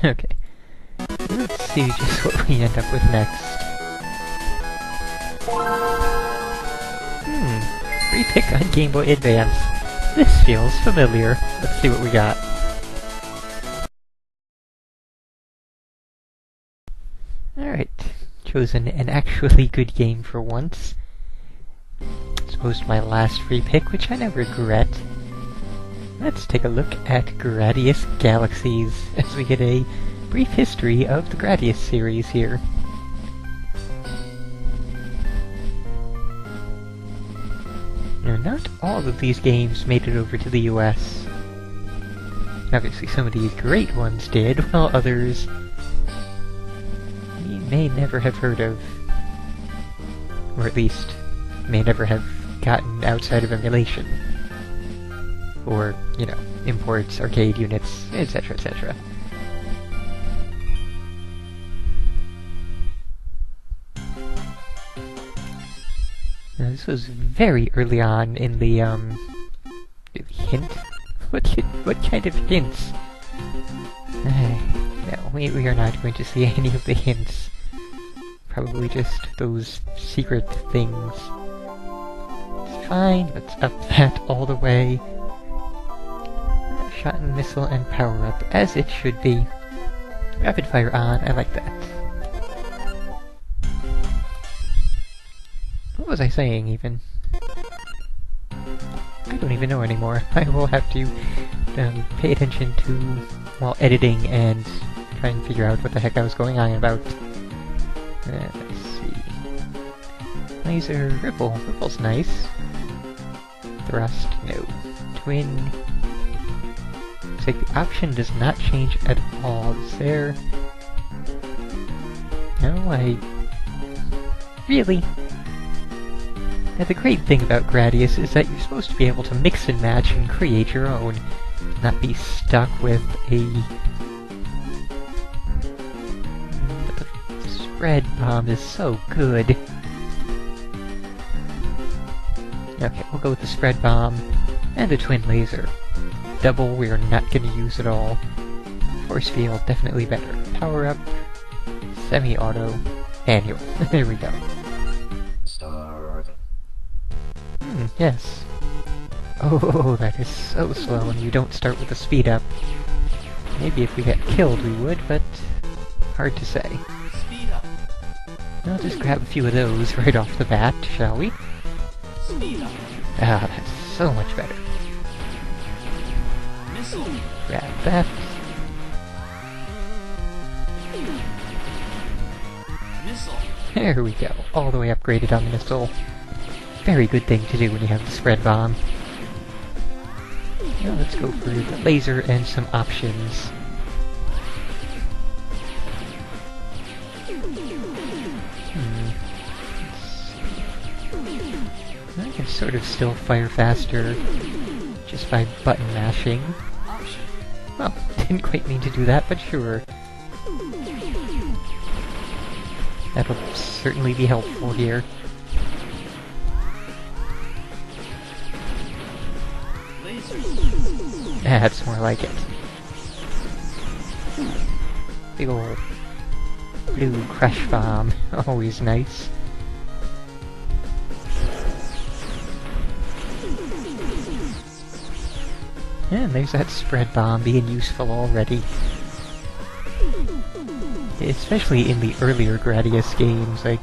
Okay. Let's see just what we end up with next. Free pick on Game Boy Advance. This feels familiar. Let's see what we got. Alright. Chosen an actually good game for once. As opposed to my last free pick, which I never regret. Let's take a look at Gradius Galaxies, as we get a brief history of the Gradius series here. Now, not all of these games made it over to the US. Obviously some of these great ones did, while others you may never have heard of. Or at least, may never have gotten outside of emulation. Or, you know, imports, arcade units, etc., etc. Now, this was very early on in the, hint? What kind of hints? No, we are not going to see any of the hints. Probably just those secret things. It's fine, let's up that all the way. Shot and missile and power up, as it should be. Rapid fire on, I like that. What was I saying, even? I don't even know anymore. I will have to pay attention to, while editing, and try and figure out what the heck I was going on about. Let's see. Laser, ripple. Ripple's nice. Thrust, no. Twin. Looks like the option does not change at all. Is there... No, Really? Now the great thing about Gradius is that you're supposed to be able to mix and match and create your own, not be stuck with a... The spread bomb is so good. Okay, we'll go with the spread bomb and the twin laser. Double we are not going to use at all. Force field, definitely better. Power up, semi-auto, annual. There we go. Yes. Oh, that is so slow, and you don't start with a speed up. Maybe if we got killed we would, but hard to say. Speed up. I'll just grab a few of those right off the bat, shall we? Speed up. Ah, that's so much better. Missile. Grab that. Missile. There we go. All the way upgraded on the missile. Very good thing to do when you have the spread bomb. Now let's go for the laser and some options. I can sort of still fire faster just by button mashing. Well, didn't quite mean to do that, but sure. That'll certainly be helpful here. That's more like it. Big ol' blue crush bomb, always nice. And there's that spread bomb being useful already. Especially in the earlier Gradius games, like...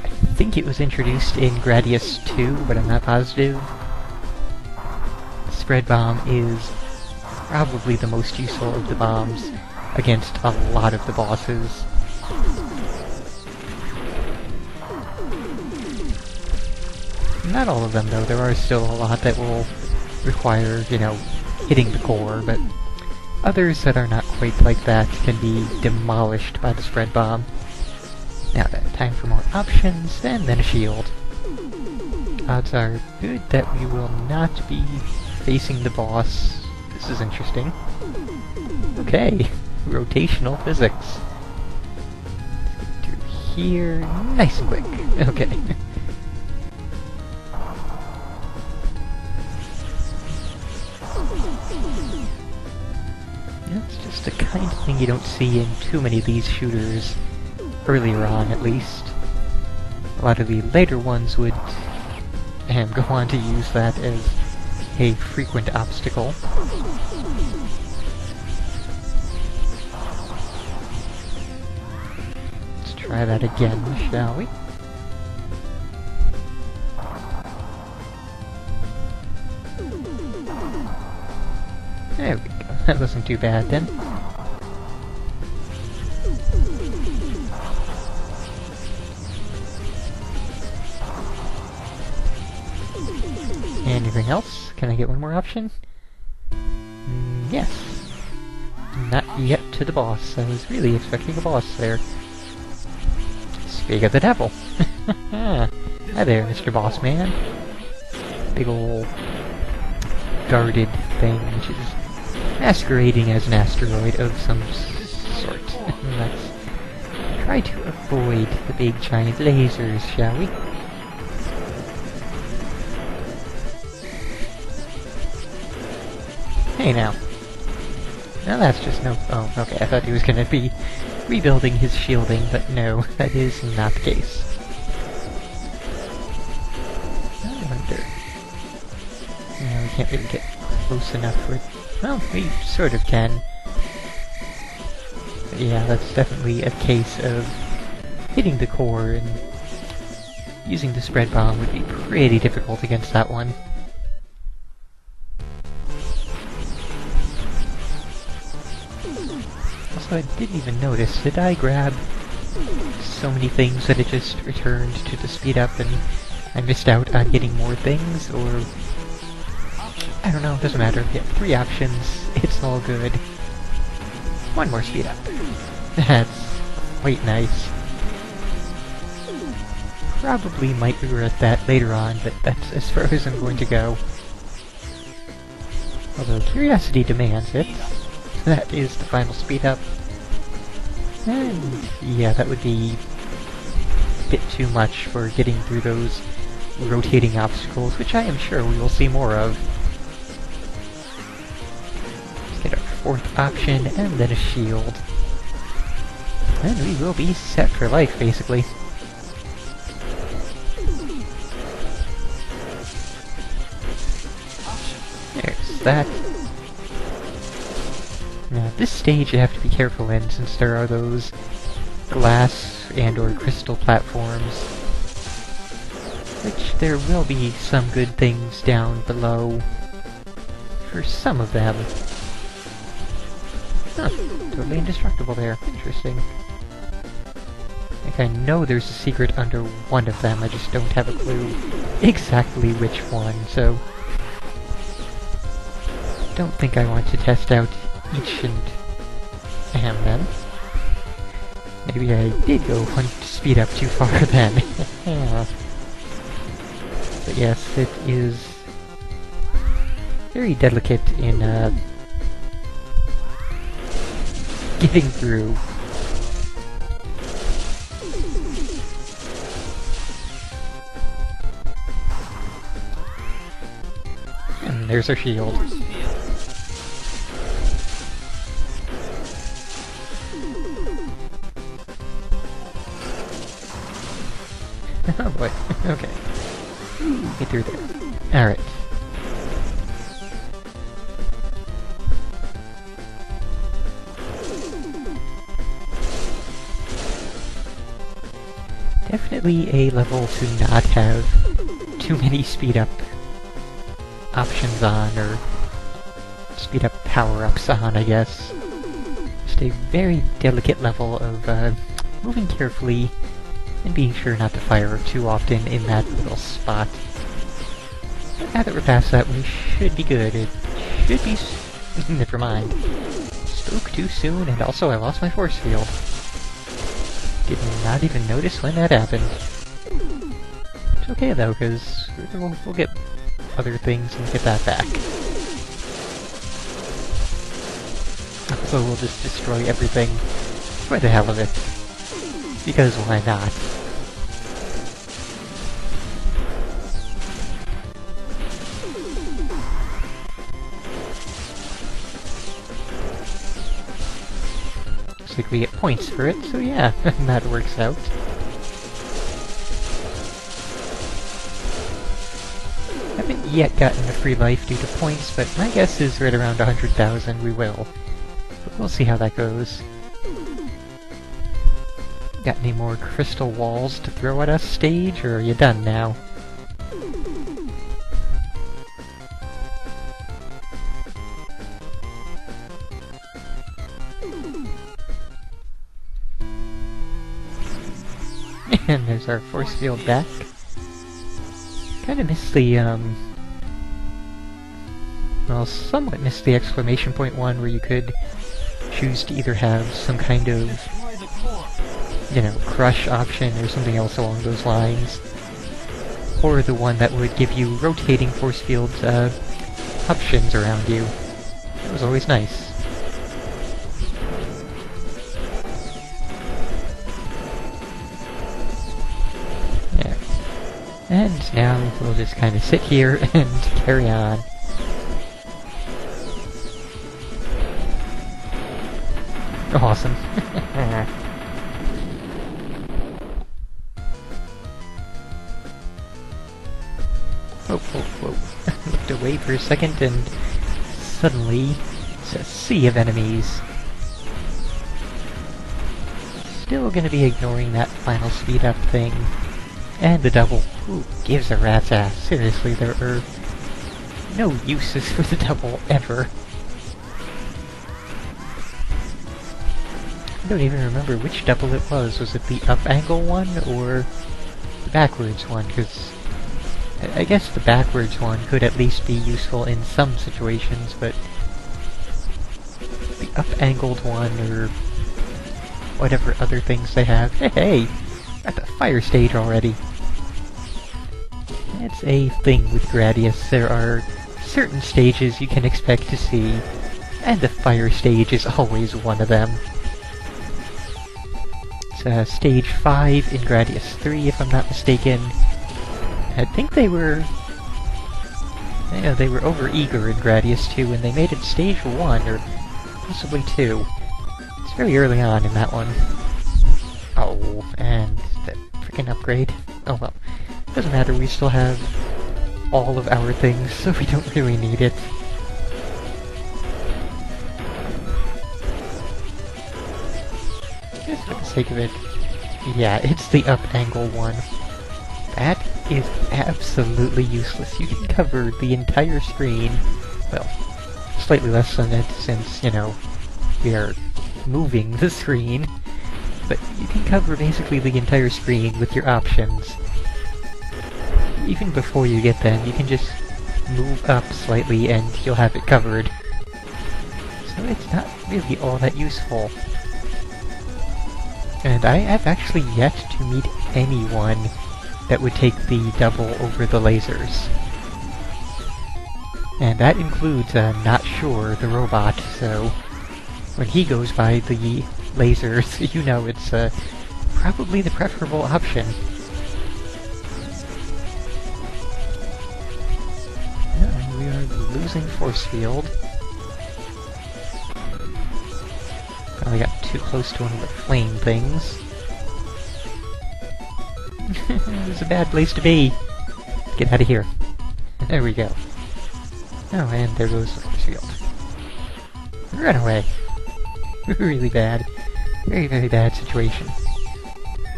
I think it was introduced in Gradius 2, but I'm not positive. Spread bomb is probably the most useful of the bombs against a lot of the bosses. Not all of them, though. There are still a lot that will require, you know, hitting the core, but others that are not quite like that can be demolished by the spread bomb. Now then, time for more options, and then a shield. Odds are good that we will not be facing the boss. This is interesting. Okay, rotational physics. Through here, nice and quick. Okay. Let's just It's the kind of thing you don't see in too many of these shooters, earlier on at least. A lot of the later ones would go on to use that as a frequent obstacle. Let's try that again, shall we? There we go. That wasn't too bad then. Anything else? Can I get one more option? Yes. Not yet to the boss. I was really expecting a boss there. Speak of the devil. Hi there, Mr. Boss Man. Big ol' guarded thing, which is masquerading as an asteroid of some sort. Let's try to avoid the big giant lasers, shall we? Hey now. Now that's just no... Oh, okay, I thought he was gonna be rebuilding his shielding, but no, that is not the case. I wonder... No, we can't really get close enough for it. Well, we sort of can. But yeah, that's definitely a case of hitting the core, and using the spread bomb would be pretty difficult against that one. Also, I didn't even notice, did I grab so many things that it just returned to the speed up and I missed out on getting more things, or... I don't know, it doesn't matter. Yeah, 3 options, it's all good. One more speed up. That's quite nice. Probably might regret that later on, but that's as far as I'm going to go. Although curiosity demands it. That is the final speed up. And yeah, that would be a bit too much for getting through those rotating obstacles, which I am sure we will see more of. Let's get our 4th option, and then a shield. And we will be set for life, basically. There's that. Now, this stage you have to be careful in, since there are those glass and or crystal platforms, which there will be some good things down below for some of them. Huh, totally indestructible there. Interesting. Like, I know there's a secret under one of them, I just don't have a clue exactly which one, so... don't think I want to test out each and then. Maybe I did go one speed up too far then. But yes, it is very delicate in getting through. And there's our shield. Oh boy, okay. Get through there. Alright. Definitely a level to not have too many speed up options on, or speed up power-ups on, I guess. Just a very delicate level of moving carefully and being sure not to fire too often in that little spot. But now that we're past that, we should be good. It should be... never mind. Spoke too soon, and also I lost my force field. Did not even notice when that happened. It's okay though, because we'll get other things and get that back. So we'll just destroy everything for the hell of it. Because why not? basically get points for it, so yeah, that works out. Haven't yet gotten a free life due to points, but my guess is right around 100,000 we will. But we'll see how that goes. Got any more crystal walls to throw at us, stage, or are you done now? And there's our force field back. Kinda missed the, well, somewhat missed the exclamation point one where you could choose to either have some kind of, Destroy the core. you know, crush option or something else along those lines. Or the one that would give you rotating force field, options around you. That was always nice. Yeah. And now we'll just kind of sit here and carry on. Awesome. Whoa. Looked away for a second and suddenly it's a sea of enemies. Still gonna be ignoring that final speed up thing. And the double. Who gives a rat's ass? Seriously, there are no uses for the double ever. I don't even remember which double it was. Was it the up angle one or the backwards one? Because I guess the backwards one could at least be useful in some situations, but the up-angled one, or whatever other things they have. Hey! At the fire stage already! It's a thing with Gradius. There are certain stages you can expect to see, and the fire stage is always one of them. It's stage 5 in Gradius 3, if I'm not mistaken. I think they were over-eager in Gradius 2, and they made it stage 1, or possibly 2. It's very early on in that one. Oh, and that freaking upgrade. Oh well. Doesn't matter, we still have all of our things, so we don't really need it. Just for the sake of it. Yeah, it's the up-angle one. That is absolutely useless. You can cover the entire screen, well, slightly less than it since, you know, we are moving the screen, but you can cover basically the entire screen with your options. Even before you get them, you can just move up slightly and you'll have it covered. So it's not really all that useful. And I have actually yet to meet anyone that would take the double over the lasers. And that includes, Not Sure, the robot, so when he goes by the lasers, you know it's, probably the preferable option. Yeah, we are losing force field. Probably got too close to one of the flame things. It's a bad place to be. Get out of here. There we go. Oh, and there goes the force field. Run away. Really bad. Very, very bad situation.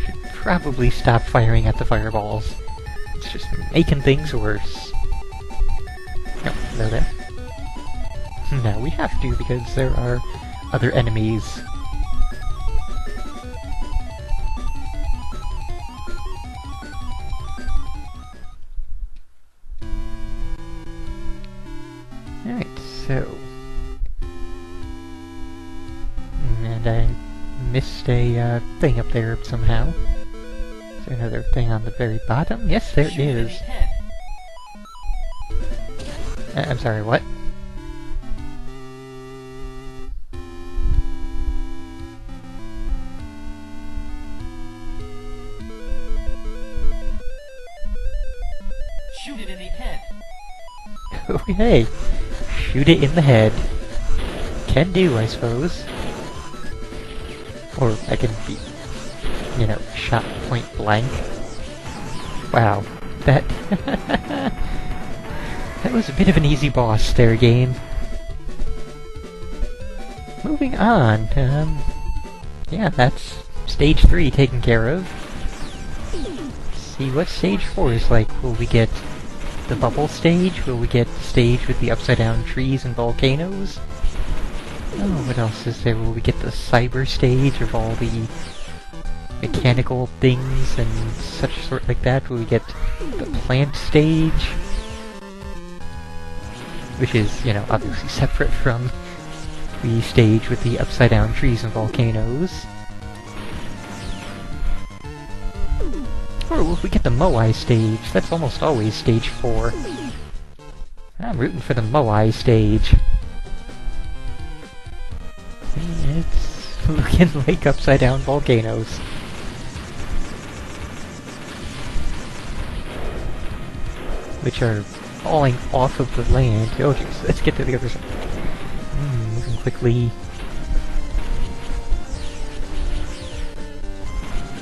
Should probably stop firing at the fireballs. It's just making things worse. No, no there. No, we have to because there are other enemies. Alright, so... And I missed a thing up there somehow. Is there another thing on the very bottom? Yes, there is. I'm sorry, what? Shoot it in the head. Okay, shoot it in the head. Can do, I suppose. Or I can be, shot point blank. Wow. That... that was a bit of an easy boss there, game. Moving on, yeah, that's stage 3 taken care of. Let's see what stage 4 is like. Will we get the bubble stage? Will we get the stage with the upside-down trees and volcanoes? Oh, what else is there? Will we get the cyber stage of all the mechanical things and such sort like that? Will we get the plant stage? Which is, obviously separate from the stage with the upside-down trees and volcanoes. Or will we get the Moai stage? That's almost always stage 4. I'm rooting for the Moai stage. It's looking like upside-down volcanoes. Which are falling off of the land. Oh jeez, let's get to the other side. Moving quickly.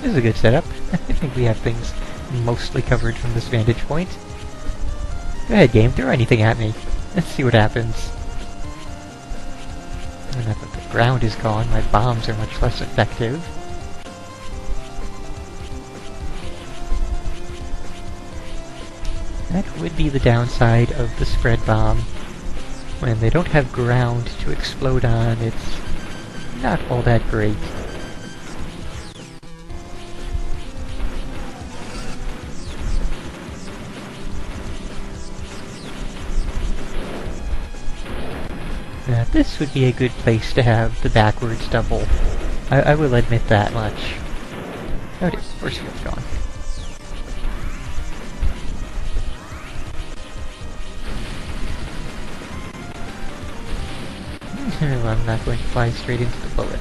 This is a good setup. I think we have things mostly covered from this vantage point. Go ahead, game, throw anything at me. Let's see what happens. And now that the ground is gone, my bombs are much less effective. That would be the downside of the spread bomb. When they don't have ground to explode on, it's not all that great. Now, this would be a good place to have the backwards double. I will admit that much. Oh dear, force field's gone. Well, I'm not going to fly straight into the bullet.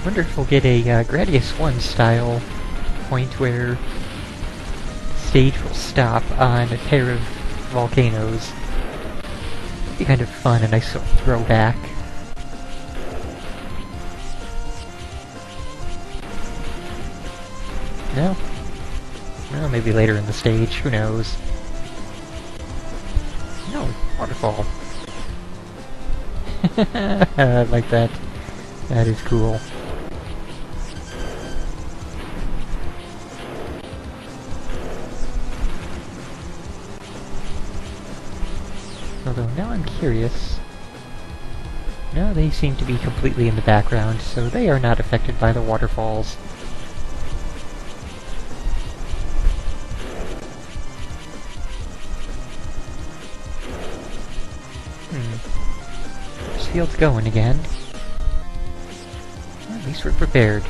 Wonder if we'll get a Gradius 1 style point where the stage will stop on a pair of volcanoes. Be kind of fun, a nice little throwback. No? Well, maybe later in the stage, who knows? No, waterfall. I like that. That is cool. Although now I'm curious. No, they seem to be completely in the background, so they are not affected by the waterfalls. This field's going again. Well, at least we're prepared.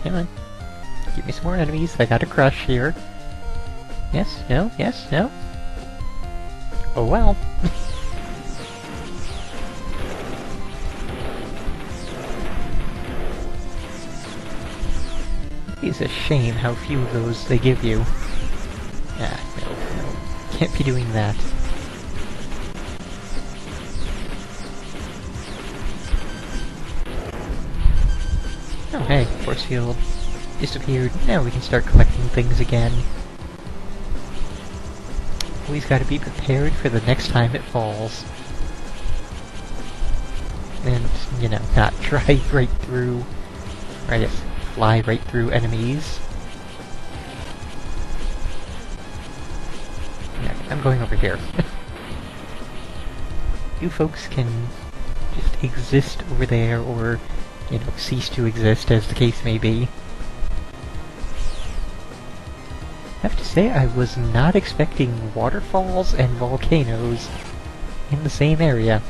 Come on. Give me some more enemies. I got a crush here. Yes? No? Yes? No? Oh well. It's a shame how few of those they give you. Ah, no. Can't be doing that. Oh hey, force field disappeared. Now we can start collecting things again. Always gotta be prepared for the next time it falls. And, not drive right through, or I guess, fly right through enemies. Yeah, I'm going over here. You folks can just exist over there, or, cease to exist, as the case may be. I have to say, I was not expecting waterfalls and volcanoes in the same area.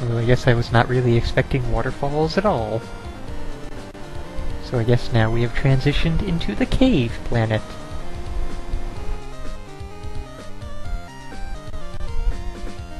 Although I guess I was not really expecting waterfalls at all. So I guess now we have transitioned into the cave planet.